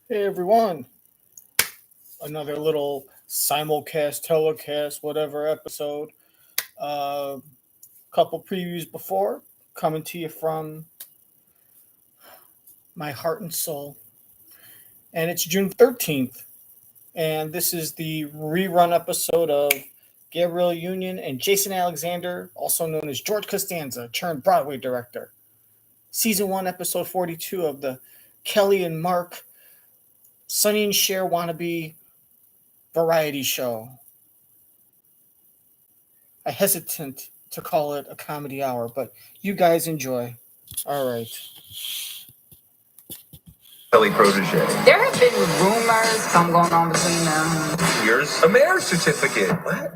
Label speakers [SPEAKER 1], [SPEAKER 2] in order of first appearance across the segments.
[SPEAKER 1] Hey everyone, another little simulcast, telecast, whatever episode. Uh, Couple previews before, coming to you from my heart and soul. And it's June 13th, and this is the rerun episode of Gabrielle Union and Jason Alexander, also known as George Costanza, turned Broadway director. Season 1, episode 42 of the Kelly and Mark Sonny and Cher wannabe variety show. I hesitant to call it a comedy hour, but you guys enjoy. All right.
[SPEAKER 2] Kelly protege.
[SPEAKER 3] There have been rumors, some going on between them.
[SPEAKER 2] Here's a marriage certificate. What?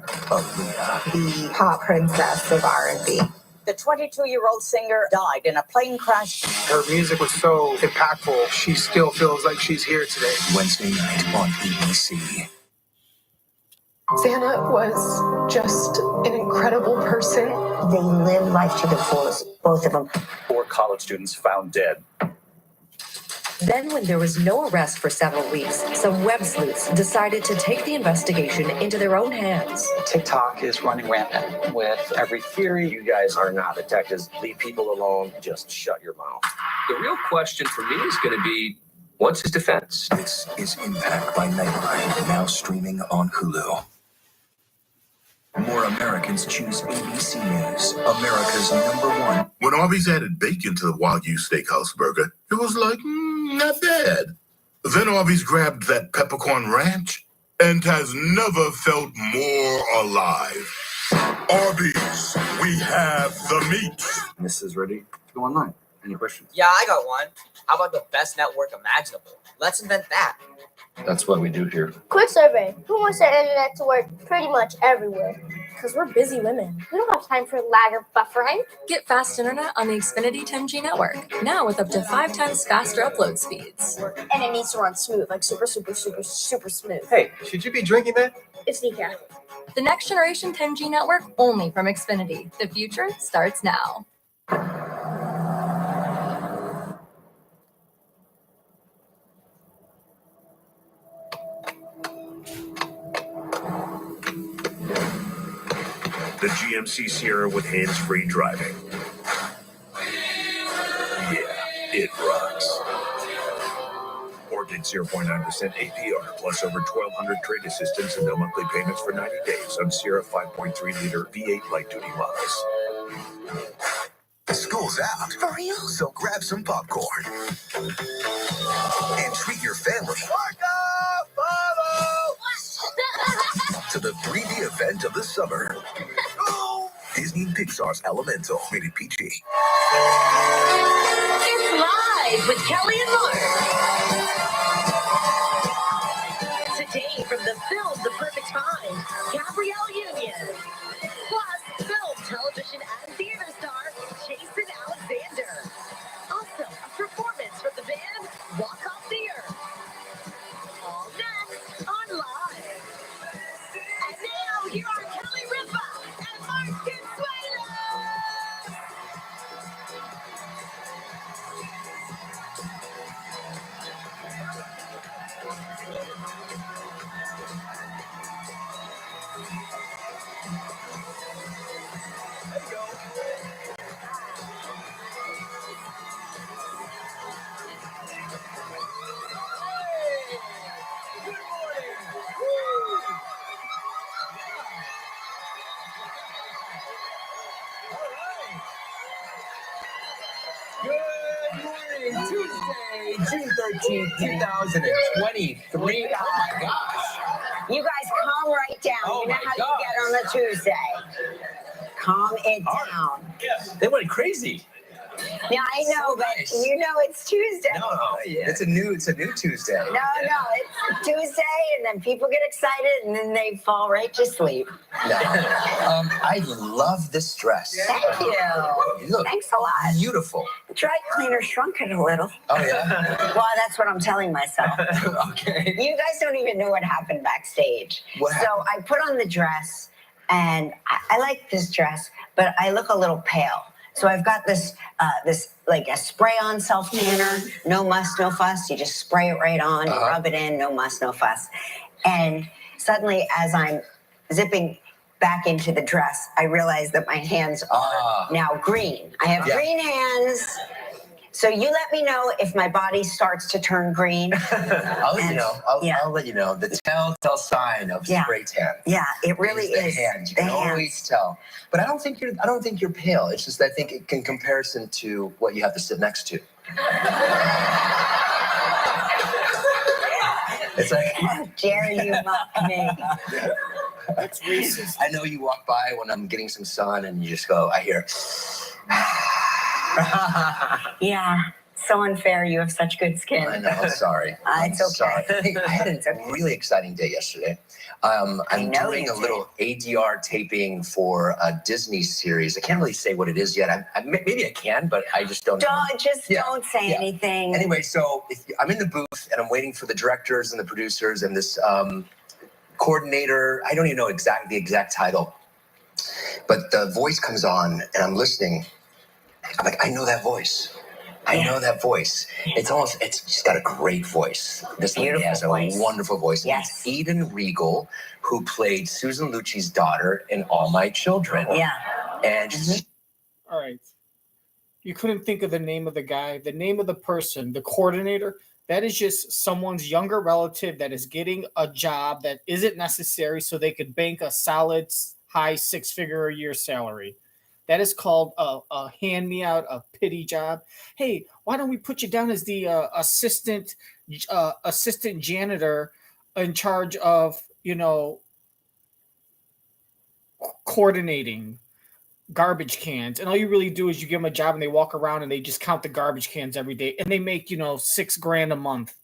[SPEAKER 4] The pop princess of R&B.
[SPEAKER 5] The 22-year-old singer died in a plane crash.
[SPEAKER 6] Her music was so impactful, she still feels like she's here today.
[SPEAKER 7] Wednesday night on ABC.
[SPEAKER 8] Santa was just an incredible person.
[SPEAKER 4] They live life to the fullest, both of them.
[SPEAKER 9] 4 college students found dead.
[SPEAKER 10] Then, when there was no arrest for several weeks, some web sleuths decided to take the investigation into their own hands.
[SPEAKER 11] TikTok is running rampant with every theory.
[SPEAKER 9] You guys are not detectives. Leave people alone. Just shut your mouth. The real question for me is going to be, what's his defense?
[SPEAKER 7] This is Impact by Nightline, now streaming on Hulu. More Americans choose ABC News, America's #1.
[SPEAKER 12] When Arby's added bacon to the Wagyu Steakhouse burger, it was like, not bad. Then Arby's grabbed that peppercorn ranch and has never felt more alive. Arby's, we have the meat.
[SPEAKER 2] This is ready to go online. Any questions?
[SPEAKER 13] Yeah, I got one. How about the best network imaginable? Let's invent that.
[SPEAKER 2] That's what we do here.
[SPEAKER 14] Quick survey. Who wants their internet to work pretty much everywhere?
[SPEAKER 15] Because we're busy women.
[SPEAKER 14] We don't have time for lag or buffering.
[SPEAKER 10] Get fast internet on the Xfinity 10G network, now with up to 5 times faster upload speeds.
[SPEAKER 15] And it needs to run smooth, like super smooth.
[SPEAKER 6] Hey, should you be drinking that?
[SPEAKER 15] It's decaf.
[SPEAKER 10] The next generation 10G network only from Xfinity. The future starts now.
[SPEAKER 12] The GMC Sierra with hands-free driving. Yeah, it rocks. Orchid 0.9% APR, plus over 1,200 trade assistance and no monthly payments for 90 days on Sierra 5.3-liter V8 light-duty models.
[SPEAKER 7] School's out.
[SPEAKER 4] For real?
[SPEAKER 7] So grab some popcorn. And treat your family to the 3D event of the summer. Disney and Pixar's Elemental, rated PG.
[SPEAKER 10] It's live with Kelly and Mark. Today from the film The Perfect Time, Gabrielle Union. Plus, film, television, and theater star Jason Alexander. Also, a performance from the band Walk Off the Earth. All next on Live. And now, here are Kelly Ripa and Mark Consuelo.
[SPEAKER 13] Good morning, Tuesday, June 13th, 2023. Oh my gosh.
[SPEAKER 5] You guys calm right down.
[SPEAKER 13] Oh
[SPEAKER 5] You know
[SPEAKER 13] my
[SPEAKER 5] how
[SPEAKER 13] gosh.
[SPEAKER 5] you get on a Tuesday. Calm it down.
[SPEAKER 13] They went crazy.
[SPEAKER 5] Yeah, I know, but you know it's Tuesday.
[SPEAKER 13] No, yeah.
[SPEAKER 2] It's a new Tuesday.
[SPEAKER 5] No, it's Tuesday, and then people get excited, and then they fall right to sleep.
[SPEAKER 2] No. I love this dress.
[SPEAKER 5] Thank you.
[SPEAKER 2] Look,
[SPEAKER 5] Thanks a lot.
[SPEAKER 2] beautiful.
[SPEAKER 5] The dry cleaner shrunk it a little.
[SPEAKER 2] Oh, yeah?
[SPEAKER 5] Well, that's what I'm telling myself.
[SPEAKER 2] Okay.
[SPEAKER 5] You guys don't even know what happened backstage.
[SPEAKER 2] What happened?
[SPEAKER 5] So I put on the dress, and I like this dress, but I look a little pale. So I've got this like a spray-on self-tanner, no muss, no fuss. You just spray it right on, you rub it in, no muss, no fuss. And suddenly, as I'm zipping back into the dress, I realize that my hands are now green. I have green hands. So you let me know if my body starts to turn green.
[SPEAKER 2] I'll let you know. I'll let you know. The telltale sign of spray tan.
[SPEAKER 5] Yeah, it really is.
[SPEAKER 2] The hand. You can always tell. But I don't think you're pale. It's just I think it in comparison to what you have to sit next to. It's like,
[SPEAKER 5] how dare you mock me?
[SPEAKER 1] That's racist.
[SPEAKER 2] I know you walk by when I'm getting some sun and you just go, I hear.
[SPEAKER 5] Yeah, so unfair. You have such good skin.
[SPEAKER 2] I know, sorry.
[SPEAKER 5] It's okay.
[SPEAKER 2] Sorry. Hey, I had a really exciting day yesterday. I'm doing a little ADR taping for a Disney series. I can't really say what it is yet. Maybe I can, but I just don't know.
[SPEAKER 5] Don't say anything.
[SPEAKER 2] Anyway, so I'm in the booth and I'm waiting for the directors and the producers and this coordinator. I don't even know the exact title, but the voice comes on and I'm listening. I'm like, I know that voice. I know that voice. She's got a great voice. This lady has a wonderful voice.
[SPEAKER 5] Yes.
[SPEAKER 2] It's Eden Regal, who played Susan Lucci's daughter in All My Children.
[SPEAKER 5] Yeah.
[SPEAKER 2] And
[SPEAKER 1] all right. You couldn't think of the name of the guy, the name of the person, the coordinator. That is just someone's younger relative that is getting a job that isn't necessary so they could bank a solid high 6-figure-a-year salary. That is called a hand-me-out, a pity job. Hey, why don't we put you down as the assistant janitor in charge of, coordinating garbage cans, and all you really do is you give them a job and they walk around and they just count the garbage cans every day and they make $6,000 a month.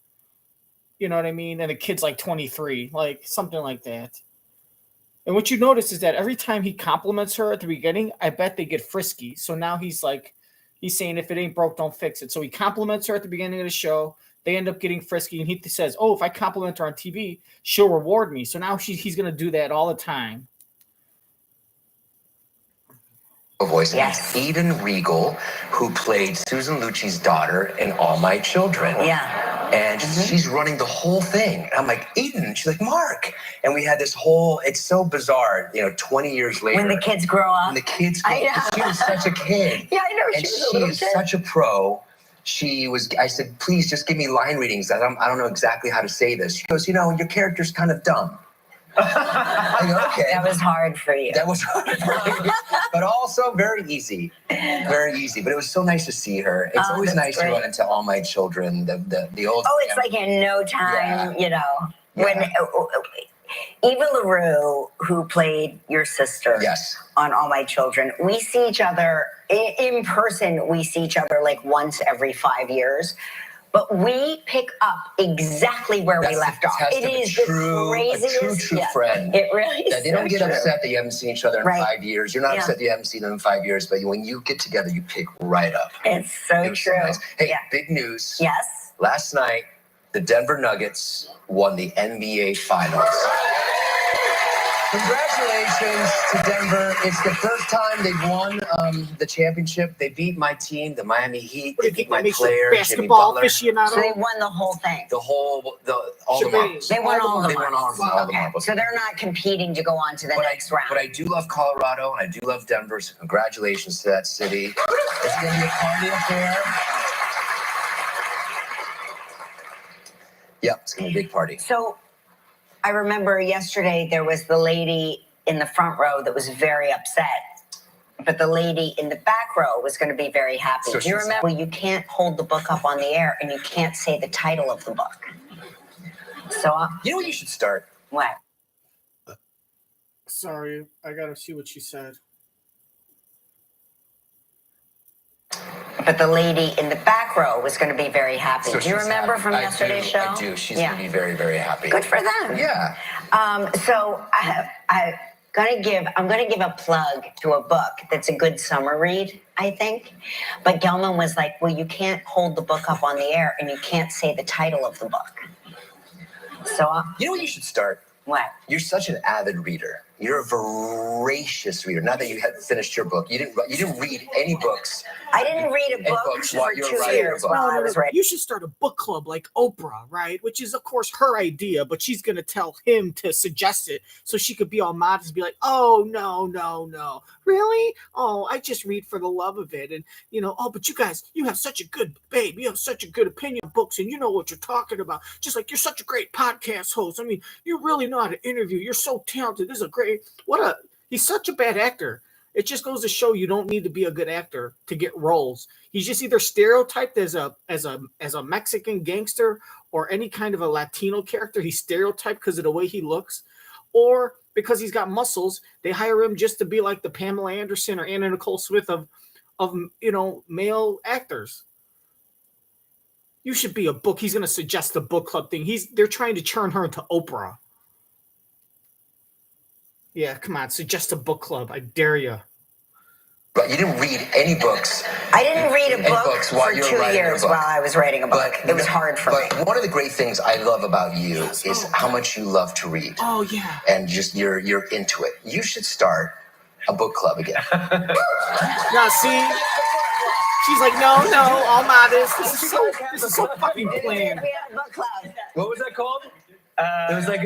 [SPEAKER 1] You know what I mean? And the kid's like 23, like something like that. And what you notice is that every time he compliments her at the beginning, I bet they get frisky. So now he's saying, if it ain't broke, don't fix it. So he compliments her at the beginning of the show. They end up getting frisky. And he says, if I compliment her on TV, she'll reward me. So now he's going to do that all the time.
[SPEAKER 2] voice. Yes. Eden Regal, who played Susan Lucci's daughter in All My Children.
[SPEAKER 5] Yeah.
[SPEAKER 2] And she's running the whole thing. And I'm like, Eden. She's like, Mark. And we had this whole, it's so bizarre, 20 years later.
[SPEAKER 5] When the kids grow up.
[SPEAKER 2] When the kids grow up. She was such a kid.
[SPEAKER 5] Yeah, I know.
[SPEAKER 2] And she is such a pro. I said, please just give me line readings. I don't know exactly how to say this. She goes, your character's kind of dumb. I go, okay.
[SPEAKER 5] That was hard for you.
[SPEAKER 2] That was hard for me, but also very easy. Very easy. But it was so nice to see her. It's always nice to run into All My Children, the old.
[SPEAKER 5] Oh, it's like in no time, when Eva LaRue, who played your sister on All My Children, we see each other in person. We see each other like once every 5 years. But we pick up exactly where we left off. It is the craziest.
[SPEAKER 2] A true friend.
[SPEAKER 5] It really is.
[SPEAKER 2] They don't get upset that you haven't seen each other in 5 years. You're not upset that you haven't seen them in 5 years, but when you get together, you pick right up.
[SPEAKER 5] It's so true.
[SPEAKER 2] So nice. Hey, big news.
[SPEAKER 5] Yes.
[SPEAKER 2] Last night, the Denver Nuggets won the NBA Finals. Congratulations to Denver. It's the first time they've won the championship. They beat my team, the Miami Heat. They beat my player, Jimmy Butler.
[SPEAKER 5] So they won the whole thing.
[SPEAKER 2] All the marbles.
[SPEAKER 5] They won all the
[SPEAKER 2] marbles. All the marbles.
[SPEAKER 5] So they're not competing to go on to the next round.
[SPEAKER 2] But I do love Colorado and I do love Denver. So congratulations to that city. It's going to be a party affair. Yeah, it's going to be a big party.
[SPEAKER 5] So I remember yesterday there was the lady in the front row that was very upset, but the lady in the back row was going to be very happy. Do you remember? You can't hold the book up on the air and you can't say the title of the book. So
[SPEAKER 2] you know what you should start?
[SPEAKER 5] What?
[SPEAKER 1] Sorry, I got to see what she said.
[SPEAKER 5] But the lady in the back row was going to be very happy. Do you remember from yesterday's show?
[SPEAKER 2] I do. She's going to be very, very happy.
[SPEAKER 5] Good for them.
[SPEAKER 2] Yeah.
[SPEAKER 5] So I'm going to give a plug to a book that's a good summer read, I think. But Gelman was like, well, you can't hold the book up on the air and you can't say the title of the book. So
[SPEAKER 2] you know what you should start?
[SPEAKER 5] What?
[SPEAKER 2] You're such an avid reader. You're a voracious reader. Not that you had finished your book. You didn't read any books.
[SPEAKER 5] I didn't read a book for 2 years while I was writing.
[SPEAKER 1] You should start a book club like Oprah, right? Which is, of course, her idea, but she's going to tell him to suggest it so she could be all modest and be like, oh, no. Really? Oh, I just read for the love of it. And, oh, but you guys, you have such a good, babe. You have such a good opinion of books, and you know what you're talking about. Just like you're such a great podcast host. I mean, you really know how to interview. You're so talented. This is a great, he's such a bad actor. It just goes to show you don't need to be a good actor to get roles. He's just either stereotyped as a Mexican gangster or any kind of a Latino character. He's stereotyped because of the way he looks, or because he's got muscles. They hire him just to be like the Pamela Anderson or Anna Nicole Smith of male actors. You should be a book. He's going to suggest the book club thing. They're trying to turn her into Oprah. Yeah, come on, suggest a book club. I dare you.
[SPEAKER 2] But you didn't read any books.
[SPEAKER 5] I didn't read a book for 2 years while I was writing a book. It was hard for me.
[SPEAKER 2] But one of the great things I love about you is how much you love to read.
[SPEAKER 1] Oh, yeah.
[SPEAKER 2] And just you're into it. You should start a book club again.
[SPEAKER 1] Now, see? She's like, no, all modest. This is so fucking plain.
[SPEAKER 5] We had a book club.
[SPEAKER 9] What was that called?
[SPEAKER 2] It was like,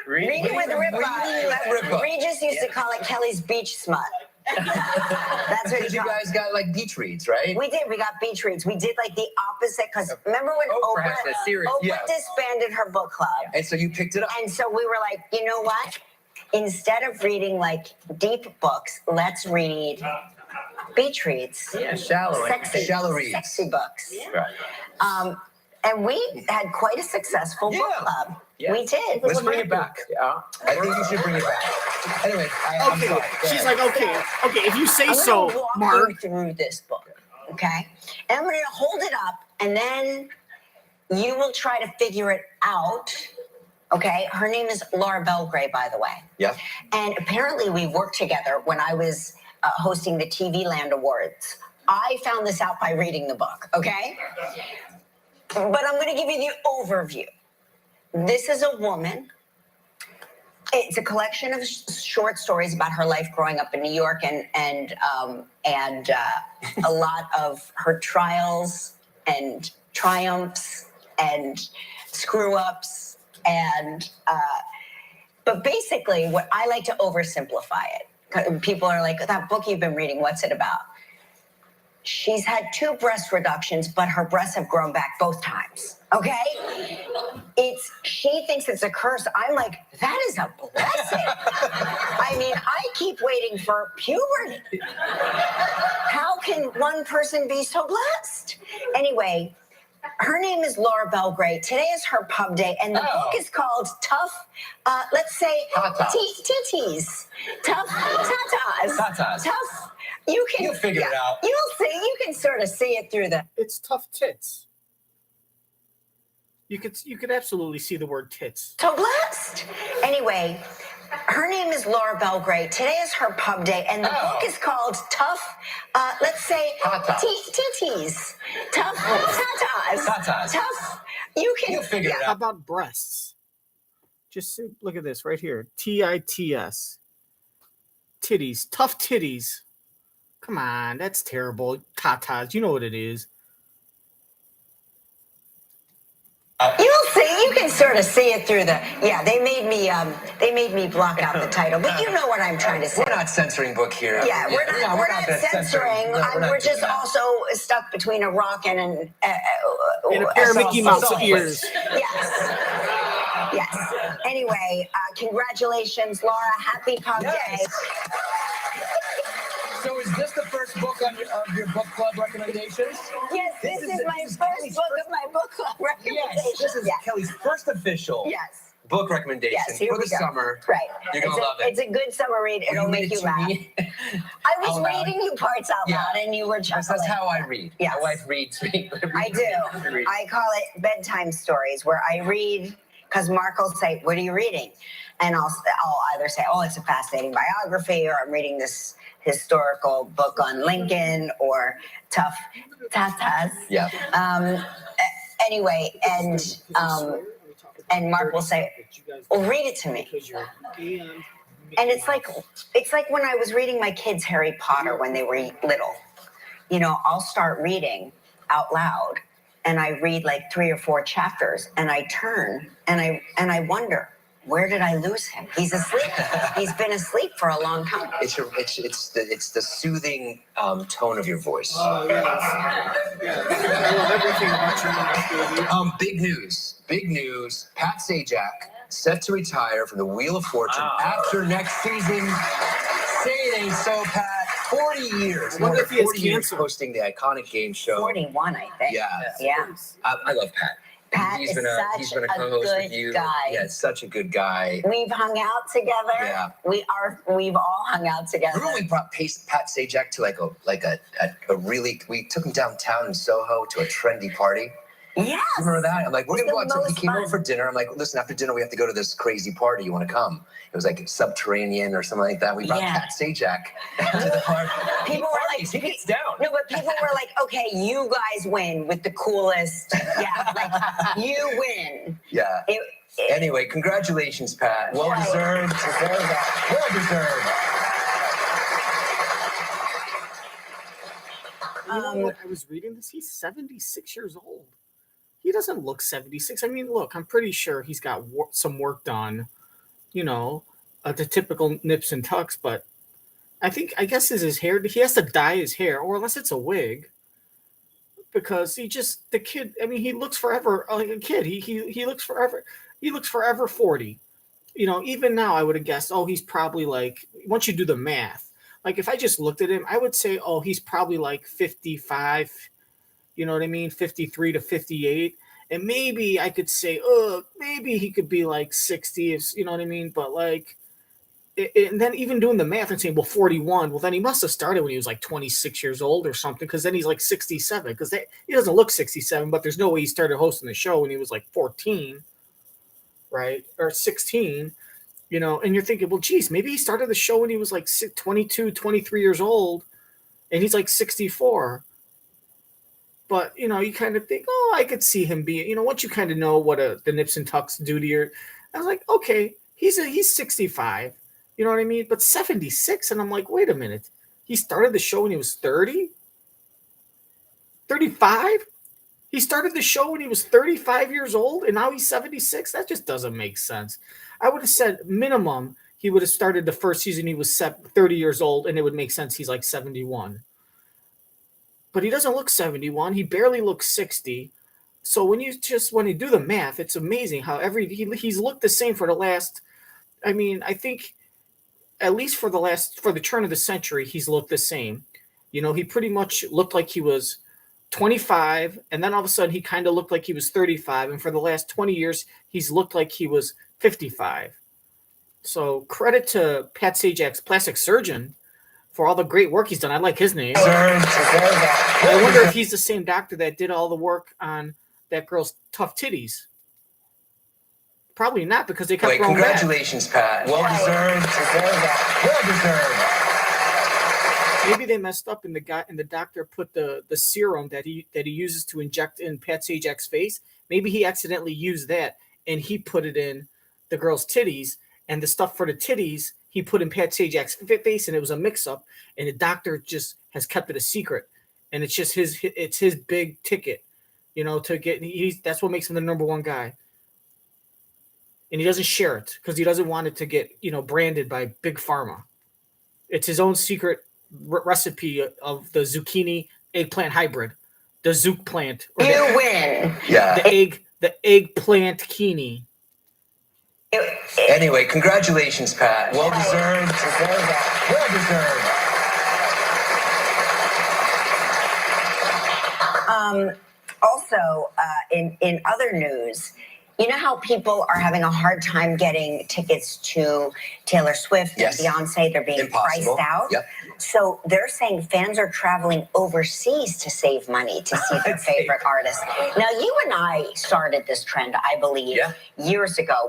[SPEAKER 5] Reading with Ripa. Regis used to call it Kelly's beach smut. That's what
[SPEAKER 2] you guys got like beach reads, right?
[SPEAKER 5] We did. We got beach reads. We did like the opposite because remember when Oprah disbanded her book club?
[SPEAKER 2] And so you picked it up.
[SPEAKER 5] And so we were like, you know what? Instead of reading like deep books, let's read beach reads.
[SPEAKER 2] Yeah, shallow reads.
[SPEAKER 5] Sexy books.
[SPEAKER 2] Right.
[SPEAKER 5] And we had quite a successful book club.
[SPEAKER 2] Yeah.
[SPEAKER 5] We did.
[SPEAKER 2] Let's bring it back. I think you should bring it back. Anyway, I'm sorry.
[SPEAKER 1] She's like, okay, if you say
[SPEAKER 5] I'm
[SPEAKER 1] so,
[SPEAKER 5] walk
[SPEAKER 1] Mark.
[SPEAKER 5] you through this book, okay? And I'm going to hold it up, and then you will try to figure it out, okay? Her name is Laura Belgray, by the way.
[SPEAKER 2] Yeah.
[SPEAKER 5] And apparently we worked together when I was hosting the TV Land Awards. I found this out by reading the book, okay? But I'm going to give you the overview. This is a woman. It's a collection of short stories about her life growing up in New York and a lot of her trials and triumphs and screw-ups. But basically, what I like to oversimplify it. People are like, that book you've been reading, what's it about? She's had 2 breast reductions, but her breasts have grown back both times. Okay? She thinks it's a curse. I'm like, that is a blessing. I mean, I keep waiting for puberty. How can one person be so blessed? Anyway, her name is Laura Belgray. Today is her pub day, and the book is called Tough, let's say, titties. Tough tatas. Tough. You'll figure it out. You'll see. You can sort of see it through the.
[SPEAKER 1] It's tough tits. You could absolutely see the word tits.
[SPEAKER 5] So blessed. Anyway, her name is Laura Belgray. Today is her pub day, and the book is called Tough, let's say, titties. Tough tatas. Tough. You'll figure it out.
[SPEAKER 1] How about breasts? Just look at this right here. TITS. Titties. Tough titties. Come on, that's terrible. Tatas, you know what it is.
[SPEAKER 5] You'll see. You can sort of see it through the. Yeah, they made me block out the title, but you know what I'm trying to say.
[SPEAKER 2] We're not censoring book here.
[SPEAKER 5] Yeah, we're not censoring. We're just also stuck between a rock and
[SPEAKER 1] a pair of Mickey Mouse ears.
[SPEAKER 5] Yes. Anyway, congratulations, Laura. Happy Pub Day.
[SPEAKER 2] So is this the first book of your book club recommendations?
[SPEAKER 5] Yes, this is my first book of my book club recommendations.
[SPEAKER 2] Yes, this is Kelly's first official book recommendation for the summer.
[SPEAKER 5] Right.
[SPEAKER 2] You're going to love it.
[SPEAKER 5] It's a good summer read. It'll make you laugh. I was reading you parts out loud and you were chuckling.
[SPEAKER 2] That's how I read.
[SPEAKER 5] Yes.
[SPEAKER 2] My wife reads me.
[SPEAKER 5] I do. I call it bedtime stories where I read, because Mark will say, what are you reading? And I'll either say, oh, it's a fascinating biography, or I'm reading this historical book on Lincoln, or Tough Tatas.
[SPEAKER 2] Yeah.
[SPEAKER 5] Anyway, and Mark will say, well, read it to me. And it's like when I was reading my kids Harry Potter when they were little. You know, I'll start reading out loud and I read like 3 or 4 chapters and I turn and I wonder, where did I lose him? He's asleep. He's been asleep for a long time.
[SPEAKER 2] It's the soothing tone of your voice.
[SPEAKER 1] Oh, yes. Yeah. I love everything about you.
[SPEAKER 2] Big news. Pat Sajak set to retire from the Wheel of Fortune after next season. Say it ain't so, Pat. 40 years.
[SPEAKER 1] What if he has
[SPEAKER 2] 40 years
[SPEAKER 1] cancer?
[SPEAKER 2] hosting the iconic game show.
[SPEAKER 5] 41, I think.
[SPEAKER 2] Yeah. I love Pat.
[SPEAKER 5] Pat
[SPEAKER 2] he's
[SPEAKER 5] is
[SPEAKER 2] been a co-host
[SPEAKER 5] good
[SPEAKER 2] with you.
[SPEAKER 5] guy.
[SPEAKER 2] Yeah, such a good guy.
[SPEAKER 5] We've hung out together.
[SPEAKER 2] Yeah.
[SPEAKER 5] We've all hung out together.
[SPEAKER 2] Remember we brought Pat Sajak to a really, we took him downtown in Soho to a trendy party.
[SPEAKER 5] Yes.
[SPEAKER 2] Remember that? I'm like, we're going to go out to, he came
[SPEAKER 5] fun.
[SPEAKER 2] over for dinner. I'm like, listen, after dinner, we have to go to this crazy party. You want to come? It was like subterranean or something like that. We brought Pat Sajak to the party.
[SPEAKER 5] People were like,
[SPEAKER 9] he gets down.
[SPEAKER 5] No, but people were like, okay, you guys win with the coolest. Yeah, like, you win.
[SPEAKER 2] Yeah. Anyway, congratulations, Pat. Well deserved. Well deserved.
[SPEAKER 1] You know what? I was reading this. He's 76 years old. He doesn't look 76. I mean, look, I'm pretty sure he's got some work done, you know, the typical nips and tucks. But I guess is his hair. He has to dye his hair, or unless it's a wig, because the kid. I mean, he looks forever like a kid. He looks forever. He looks forever 40. You know, even now I would have guessed. Oh, he's probably like, once you do the math. Like, if I just looked at him, I would say, oh, he's probably like 55, you know what I mean? 53 to 58. And maybe I could say, oh, maybe he could be like 60, you know what I mean? But like, and then even doing the math and saying, well, 41, well, then he must have started when he was like 26 years old or something, because then he's like 67, because he doesn't look 67, but there's no way he started hosting the show when he was like 14, right? Or 16. You know, and you're thinking, well, geez, maybe he started the show when he was like 22, 23 years old, and he's like 64. But, you know, you kind of think, oh, I could see him be, you know, once you kind of know what the nips and tucks do to your, I was like, okay, he's 65. You know what I mean? But 76, and I'm like, wait a minute. He started the show when he was 30? 35? He started the show when he was 35 years old, and now he's 76? That just doesn't make sense. I would have said minimum he would have started the first season he was 30 years old, and it would make sense he's like 71. But he doesn't look 71. He barely looks 60. So when you do the math, it's amazing how he's looked the same for the last, I mean, I think at least for the turn of the century, he's looked the same. You know, he pretty much looked like he was 25, and then all of a sudden he kind of looked like he was 35, and for the last 20 years he's looked like he was 55. So credit to Pat Sajak's plastic surgeon for all the great work he's done. I like his name. I wonder if he's the same doctor that did all the work on that girl's tough titties. Probably not, because they kept growing back.
[SPEAKER 2] Congratulations, Pat. Well deserved. Well deserved.
[SPEAKER 1] Maybe they messed up, and the doctor put the serum that he uses to inject in Pat Sajak's face. Maybe he accidentally used that, and he put it in the girl's titties, and the stuff for the titties he put in Pat Sajak's face, and it was a mix-up. And the doctor just has kept it a secret, and it's just his big ticket, you know, to get. That's what makes him the number one guy, and he doesn't share it because he doesn't want it to get, you know, branded by big pharma. It's his own secret recipe of the zucchini eggplant hybrid, the zook plant.
[SPEAKER 5] You win.
[SPEAKER 2] Yeah.
[SPEAKER 1] The eggplant kini.
[SPEAKER 2] Anyway, congratulations, Pat. Well deserved. Well deserved.
[SPEAKER 5] Also, in other news, you know how people are having a hard time getting tickets to Taylor Swift and Beyonce? They're being priced out.
[SPEAKER 2] Yep.
[SPEAKER 5] So they're saying fans are traveling overseas to save money to see their favorite artists. Now, you and I started this trend, I believe, years ago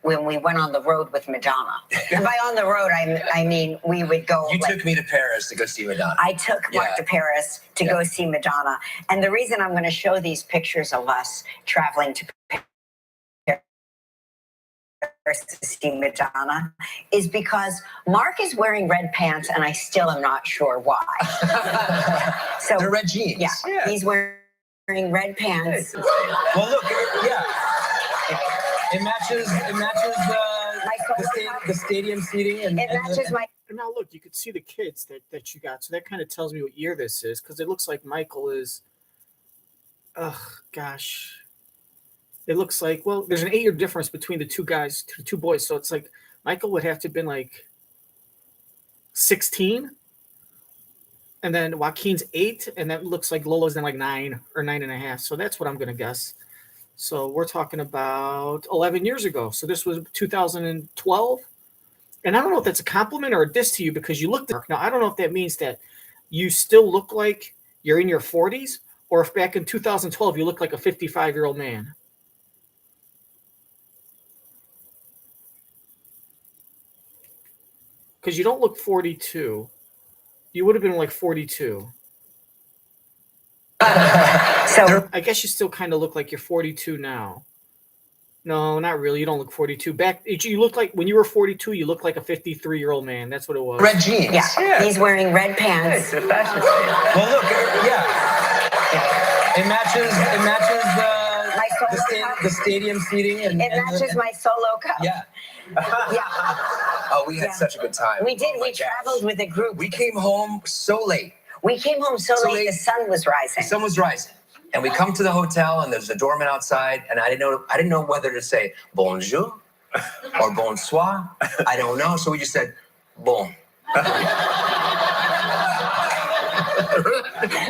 [SPEAKER 5] when we went on the road with Madonna. And by on the road, I mean we would go.
[SPEAKER 2] You took me to Paris to go see Madonna.
[SPEAKER 5] I took Mark to Paris to go see Madonna. And the reason I'm going to show these pictures of us traveling to Paris to see Madonna is because Mark is wearing red pants, and I still am not sure why. So
[SPEAKER 2] they're red jeans.
[SPEAKER 5] Yeah, he's wearing red pants.
[SPEAKER 11] Well, look, yeah, it matches the stadium seating, and
[SPEAKER 5] It matches my.
[SPEAKER 1] And now look, you could see the kids that you got, so that kind of tells me what year this is, because it looks like Michael is. Gosh. It looks like, well, there's an 8-year difference between the two guys, two boys. So it's like Michael would have to have been like 16. And then Joaquin's 8. And that looks like Lolo's then like 9 or 9.5. So that's what I'm going to guess. So we're talking about 11 years ago. So this was 2012. And I don't know if that's a compliment or a diss to you because you looked. Now, I don't know if that means that you still look like you're in your 40s or if back in 2012 you look like a 55-year-old man. Because you don't look 42. You would have been like 42. So I guess you still kind of look like you're 42 now. No, not really. You don't look 42. You look like when you were 42, you looked like a 53-year-old man. That's what it was.
[SPEAKER 2] Red jeans.
[SPEAKER 5] Yeah, he's wearing red pants.
[SPEAKER 11] Well, look, yeah, it matches the stadium seating, and
[SPEAKER 5] it matches my solo cup.
[SPEAKER 11] Yeah.
[SPEAKER 5] Yeah.
[SPEAKER 2] Oh, we had such a good time.
[SPEAKER 5] We did. We traveled with a group.
[SPEAKER 2] We came home so late.
[SPEAKER 5] We came home so late. The sun was rising.
[SPEAKER 2] The sun was rising. And we come to the hotel, and there's a doorman outside, and I didn't know whether to say bonjour or bonsoir. I don't know, so we just said bon.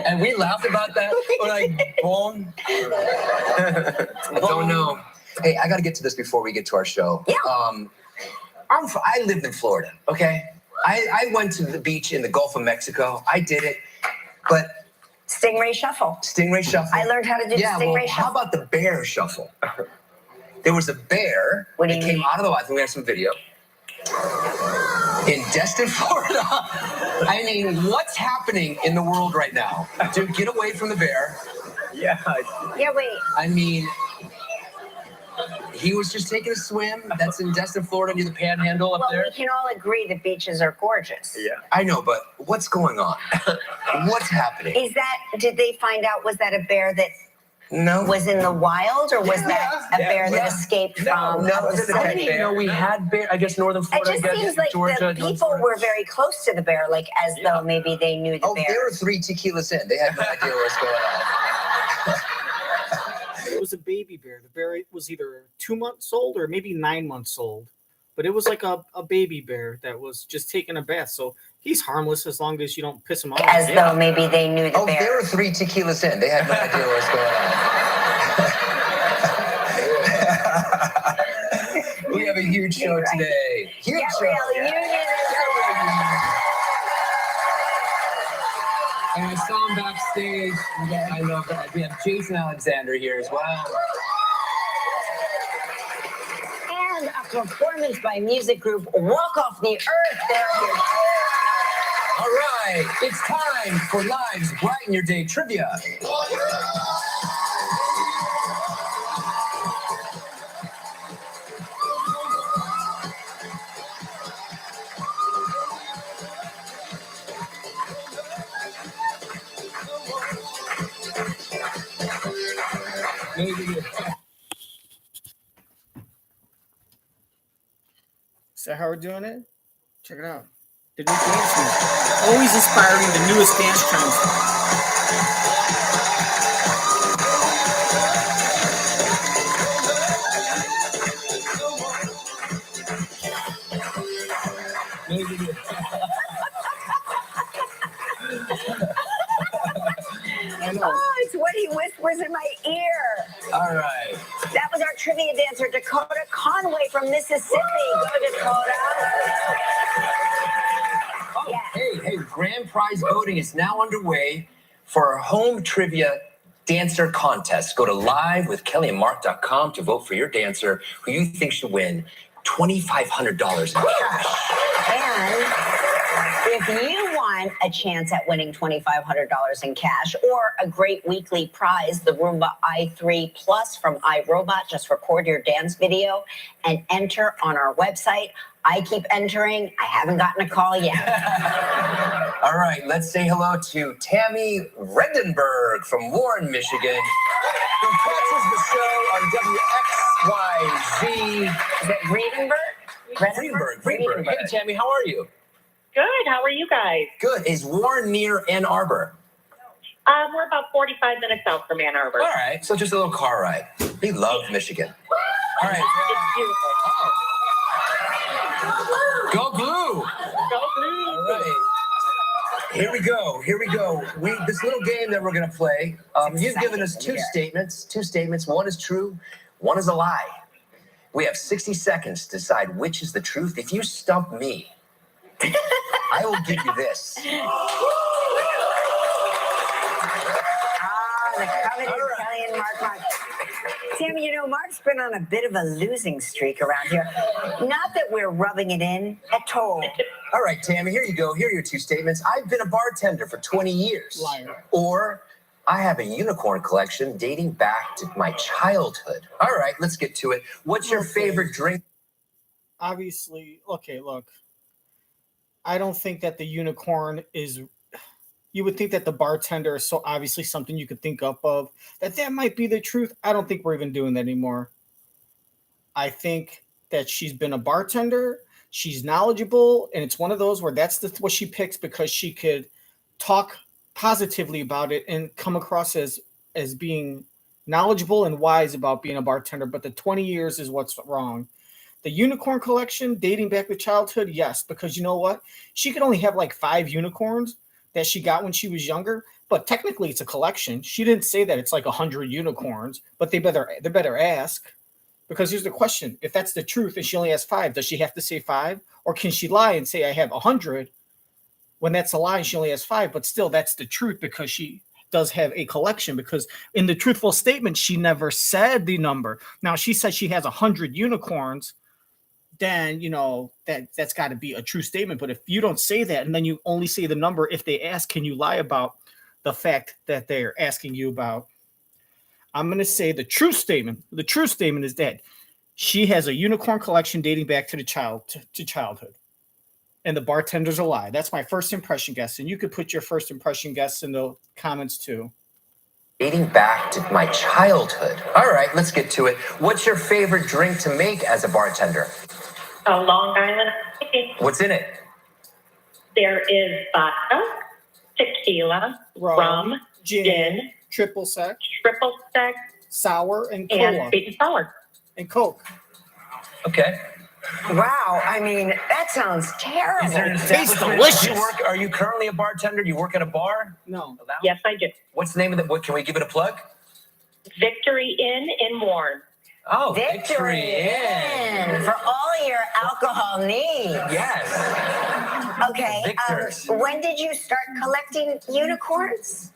[SPEAKER 2] And we laughed about that. We're like bon. I don't know. Hey, I got to get to this before we get to our show.
[SPEAKER 5] Yeah.
[SPEAKER 2] I lived in Florida. Okay. I went to the beach in the Gulf of Mexico. I did it, but.
[SPEAKER 5] Stingray shuffle.
[SPEAKER 2] Stingray shuffle.
[SPEAKER 5] I learned how to do the stingray shuffle.
[SPEAKER 2] How about the bear shuffle? There was a bear that came out of the water. We have some video. In Destin, Florida. I mean, what's happening in the world right now? Dude, get away from the bear.
[SPEAKER 11] Yeah.
[SPEAKER 5] Yeah, wait.
[SPEAKER 2] I mean, he was just taking a swim. That's in Destin, Florida, near the Panhandle up there.
[SPEAKER 5] Well, we can all agree the beaches are gorgeous.
[SPEAKER 2] Yeah. I know, but what's going on? What's happening?
[SPEAKER 5] Did they find out, was that a bear that was in the wild, or was that a bear that escaped from?
[SPEAKER 2] No, this is a bear.
[SPEAKER 11] You know, we had bear. I guess northern Florida.
[SPEAKER 5] It just seems like
[SPEAKER 11] Georgia,
[SPEAKER 5] the people were very close to the bear, like as though maybe they knew the bear.
[SPEAKER 2] They were 3 tequilas in. They had no idea what was going on.
[SPEAKER 1] It was a baby bear. The bear was either 2 months old or maybe 9 months old. But it was like a baby bear that was just taking a bath. So he's harmless as long as you don't piss him off.
[SPEAKER 5] As though maybe they knew the bear.
[SPEAKER 2] They were 3 tequilas in. They had no idea what was going on. We have a huge show today. Huge
[SPEAKER 5] Gabrielle
[SPEAKER 2] show.
[SPEAKER 5] Union.
[SPEAKER 2] And I saw him backstage. I love that. We have Jason Alexander here as well.
[SPEAKER 5] And a performance by music group Walk Off the Earth. They're here.
[SPEAKER 2] All right, it's time for Lives Brighten Your Day Trivia.
[SPEAKER 1] Is that how we're doing it? Check it out. The new dance moves. Always inspiring the newest dance trends.
[SPEAKER 5] Oh, it's what he whispers in my ear.
[SPEAKER 2] All right.
[SPEAKER 5] That was our trivia dancer, Dakota Conway from Mississippi. Go, Dakota.
[SPEAKER 2] Oh, hey, grand prize voting is now underway for our home trivia dancer contest. Go to livewithkellyandmark.com to vote for your dancer who you think should win $2,500 in cash.
[SPEAKER 5] And if you want time a chance at winning $2,500 in cash or a great weekly prize, the Roomba i3 Plus from iRobot. Just record your dance video and enter on our website. I keep entering. I haven't gotten a call yet.
[SPEAKER 2] All right, let's say hello to Tammy Redenberg from Warren, Michigan, who catches the show on WXYZ.
[SPEAKER 5] Is it Redenberg?
[SPEAKER 2] Redenberg. Hey, Tammy, how are you?
[SPEAKER 16] Good. How are you guys?
[SPEAKER 2] Good. Is Warren near Ann Arbor?
[SPEAKER 16] We're about 45 minutes out from Ann Arbor.
[SPEAKER 2] All right, so just a little car ride. We love Michigan. All right.
[SPEAKER 16] It's beautiful.
[SPEAKER 2] Go Blue!
[SPEAKER 16] Go Blue!
[SPEAKER 2] All right. Here we go. This little game that we're going to play, you've given us two statements. One is true, one is a lie. We have 60 seconds to decide which is the truth. If you stump me, I will give you this.
[SPEAKER 5] The coveted Italian Mark. Tammy, you know, Mark's been on a bit of a losing streak around here. Not that we're rubbing it in at all.
[SPEAKER 2] All right, Tammy, here you go. Here are your two statements. I've been a bartender for 20 years.
[SPEAKER 1] Liar.
[SPEAKER 2] Or I have a unicorn collection dating back to my childhood. All right, let's get to it. What's your favorite drink?
[SPEAKER 1] Obviously, okay, look. I don't think that the unicorn is... You would think that the bartender is so obviously something you could think up of, that might be the truth. I don't think we're even doing that anymore. I think that she's been a bartender, she's knowledgeable, and it's one of those where that's what she picks because she could talk positively about it and come across as being knowledgeable and wise about being a bartender, but the 20 years is what's wrong. The unicorn collection dating back to childhood, yes, because you know what? She could only have like 5 unicorns that she got when she was younger, but technically it's a collection. She didn't say that it's like 100 unicorns, but they better ask, because here's the question: if that's the truth and she only has 5, does she have to say 5, or can she lie and say I have 100 when that's a lie and she only has 5? But still, that's the truth because she does have a collection. Because in the truthful statement, she never said the number. Now she said she has 100 unicorns. Then, you know, that's got to be a true statement. But if you don't say that and then you only say the number, if they ask, can you lie about the fact that they're asking you about? I'm going to say the true statement. The true statement is that she has a unicorn collection dating back to the childhood. And the bartender's a lie. That's my first impression guess. And you could put your first impression guess in the comments too.
[SPEAKER 2] Dating back to my childhood. All right, let's get to it. What's your favorite drink to make as a bartender?
[SPEAKER 16] Long Island.
[SPEAKER 2] What's in it?
[SPEAKER 16] There is vodka, tequila, rum, gin,
[SPEAKER 1] triple sec, sour, and cola.
[SPEAKER 16] And sweet and sour.
[SPEAKER 1] And Coke.
[SPEAKER 2] Okay.
[SPEAKER 5] Wow, I mean, that sounds terrible.
[SPEAKER 2] Is there an
[SPEAKER 1] Tastes
[SPEAKER 2] establishment?
[SPEAKER 1] delicious.
[SPEAKER 2] Are you currently a bartender? Do you work at a bar?
[SPEAKER 1] No.
[SPEAKER 16] Yes, I do.
[SPEAKER 2] What's the name of what? Can we give it a plug?
[SPEAKER 16] Victory Inn in Warren.
[SPEAKER 2] Oh,
[SPEAKER 5] Victory Inn for all your alcohol needs.
[SPEAKER 2] Yes.
[SPEAKER 5] Okay. When did you start collecting unicorns?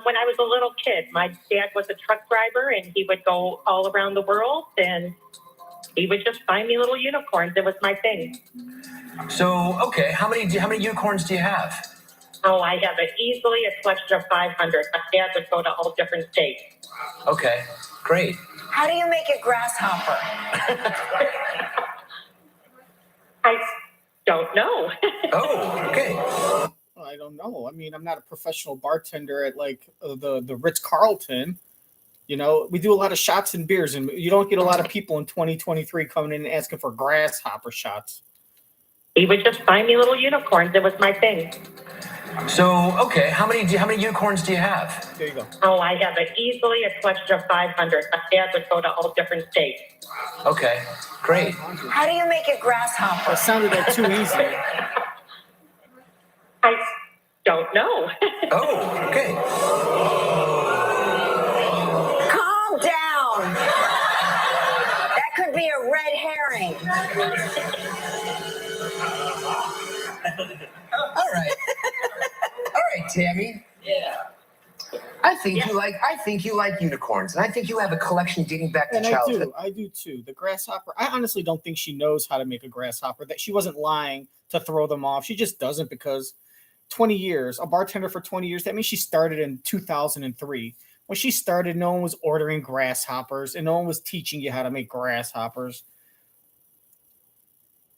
[SPEAKER 16] When I was a little kid. My dad was a truck driver, and he would go all around the world, and he would just find me little unicorns. It was my thing.
[SPEAKER 2] So, okay, how many unicorns do you have?
[SPEAKER 16] Oh, I have easily a collection of 500. My dad would go to all different states.
[SPEAKER 2] Okay, great.
[SPEAKER 5] How do you make a grasshopper?
[SPEAKER 16] I don't know.
[SPEAKER 2] Oh, okay.
[SPEAKER 1] I don't know. I mean, I'm not a professional bartender at like the Ritz-Carlton. You know, we do a lot of shots and beers, and you don't get a lot of people in 2023 coming in and asking for grasshopper shots.
[SPEAKER 16] He would just find me little unicorns. It was my thing.
[SPEAKER 2] So, okay, how many unicorns do you have?
[SPEAKER 1] There you go.
[SPEAKER 16] Oh, I have easily a collection of 500. My dad would go to all different states.
[SPEAKER 2] Okay, great.
[SPEAKER 5] How do you make a grasshopper?
[SPEAKER 1] That sounded like too easy.
[SPEAKER 16] I don't know.
[SPEAKER 2] Oh, okay.
[SPEAKER 5] Calm down. That could be a red herring.
[SPEAKER 2] All right. All right, Tammy.
[SPEAKER 16] Yeah.
[SPEAKER 2] I think you like unicorns, and I think you have a collection dating back to
[SPEAKER 1] And
[SPEAKER 2] childhood.
[SPEAKER 1] I do too. The grasshopper. I honestly don't think she knows how to make a grasshopper. That she wasn't lying to throw them off. She just doesn't because 20 years, a bartender for 20 years. That means she started in 2003. When she started, no one was ordering grasshoppers and no one was teaching you how to make grasshoppers.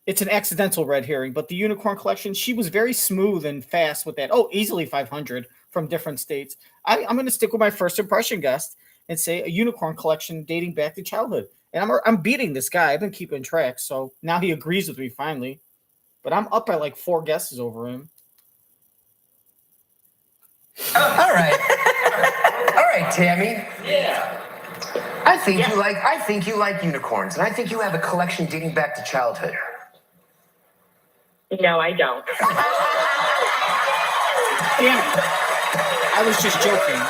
[SPEAKER 1] It's an accidental red herring, but the Unicorn Collection, she was very smooth and fast with that. Oh, easily 500 from different states. I'm going to stick with my first impression guest and say a Unicorn Collection dating back to childhood. And I'm beating this guy. I've been keeping track, so now he agrees with me finally. But I'm up by like 4 guesses over him.
[SPEAKER 2] All right, Tammy.
[SPEAKER 13] Yeah.
[SPEAKER 2] I think you like unicorns, and I think you have a collection dating back to childhood.
[SPEAKER 16] No, I don't.
[SPEAKER 1] Damn it. I was just joking.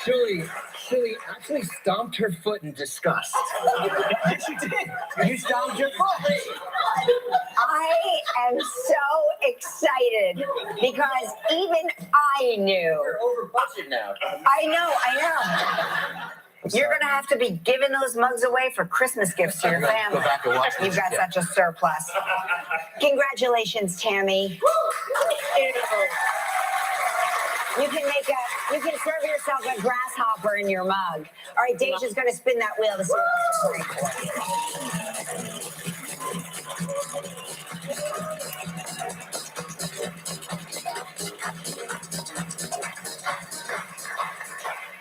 [SPEAKER 2] Shirley actually stomped her foot in disgust.
[SPEAKER 13] Yes, you did.
[SPEAKER 2] You stomped your foot.
[SPEAKER 5] I am so excited because even I knew.
[SPEAKER 13] You're over budget now.
[SPEAKER 5] I know. You're going to have to be giving those mugs away for Christmas gifts to your family.
[SPEAKER 2] Go back and watch this.
[SPEAKER 5] You've got such a surplus. Congratulations, Tammy. You can serve yourself a grasshopper in your mug. All right, Deja's going to spin that wheel to see what else.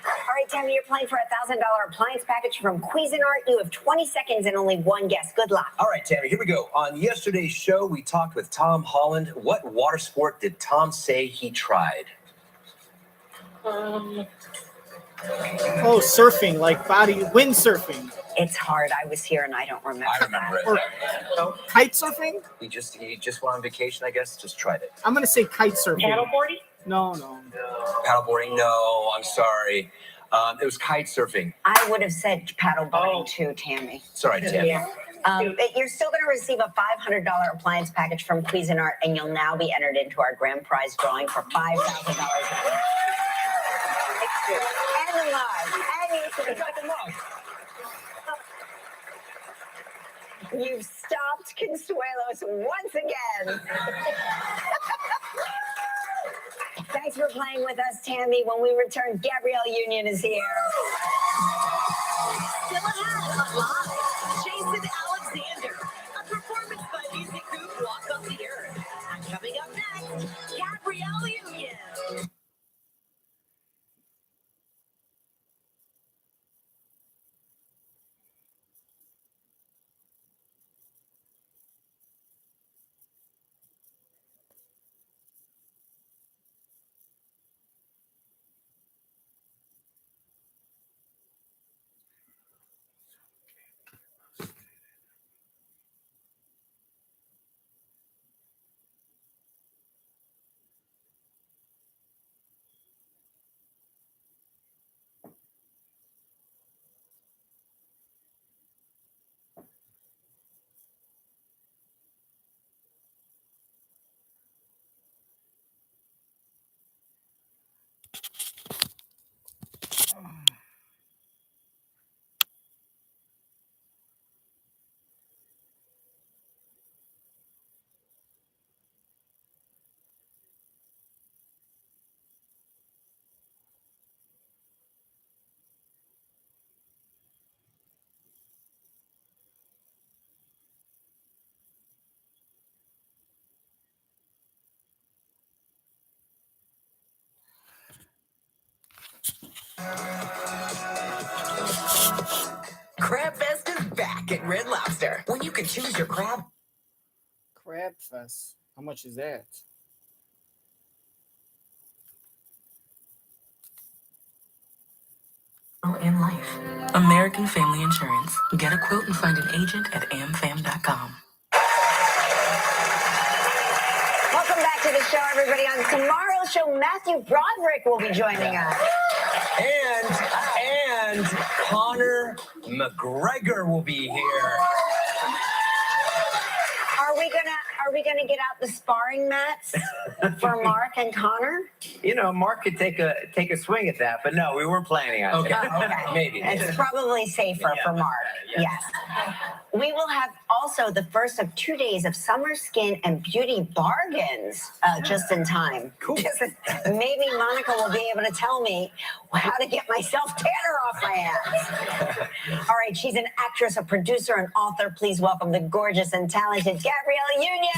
[SPEAKER 5] All right, Tammy, you're playing for a $1,000 appliance package from Cuisinart. You have 20 seconds and only one guess. Good luck.
[SPEAKER 9] All right, Tammy, here we go. On yesterday's show, we talked with Tom Holland. What water sport did Tom say he tried?
[SPEAKER 1] Surfing, like windsurfing.
[SPEAKER 5] It's hard. I was here and I don't remember.
[SPEAKER 9] I remember it.
[SPEAKER 1] Or kite surfing?
[SPEAKER 9] He just went on vacation, I guess. Just tried it.
[SPEAKER 1] I'm going to say kite surfing.
[SPEAKER 16] Paddleboarding?
[SPEAKER 1] No.
[SPEAKER 9] Paddleboarding? No, I'm sorry. It was kite surfing.
[SPEAKER 5] I would have said paddleboarding too, Tammy.
[SPEAKER 9] Sorry, Tammy.
[SPEAKER 16] Yeah.
[SPEAKER 5] You're still going to receive a $500 appliance package from Cuisinart, and you'll now be entered into our grand prize drawing for $5,000. And the mug. And you got the mug. You've stopped Consuelos once again. Thanks for playing with us, Tammy. When we return, Gabrielle Union is here.
[SPEAKER 10] Still ahead on Live, Jason Alexander, a performance by Music Group Walk of the Earth. And coming up next, Gabrielle Union.
[SPEAKER 17] Crab Fest is back at Red Lobster. When you can choose your crab.
[SPEAKER 1] Crab Fest. How much is that?
[SPEAKER 17] In life. American Family Insurance. Get a quote and find an agent at amfam.com.
[SPEAKER 5] Welcome back to the show, everybody. On tomorrow's show, Matthew Broderick will be joining us.
[SPEAKER 9] And Conor McGregor will be here.
[SPEAKER 5] Are we gonna get out the sparring mats for Mark and Conor?
[SPEAKER 2] You know, Mark could take a swing at that, but no, we weren't planning on it.
[SPEAKER 9] Okay.
[SPEAKER 5] Okay.
[SPEAKER 2] Maybe.
[SPEAKER 5] It's probably safer for Mark.
[SPEAKER 2] Yeah.
[SPEAKER 5] Yes. we will have also the first of 2 days of summer skin and beauty bargains just in time. Cool. Maybe Monica will be able to tell me how to get my self-tanner off my ass. All right, she's an actress, a producer, and author. Please welcome the gorgeous and talented Gabrielle Union.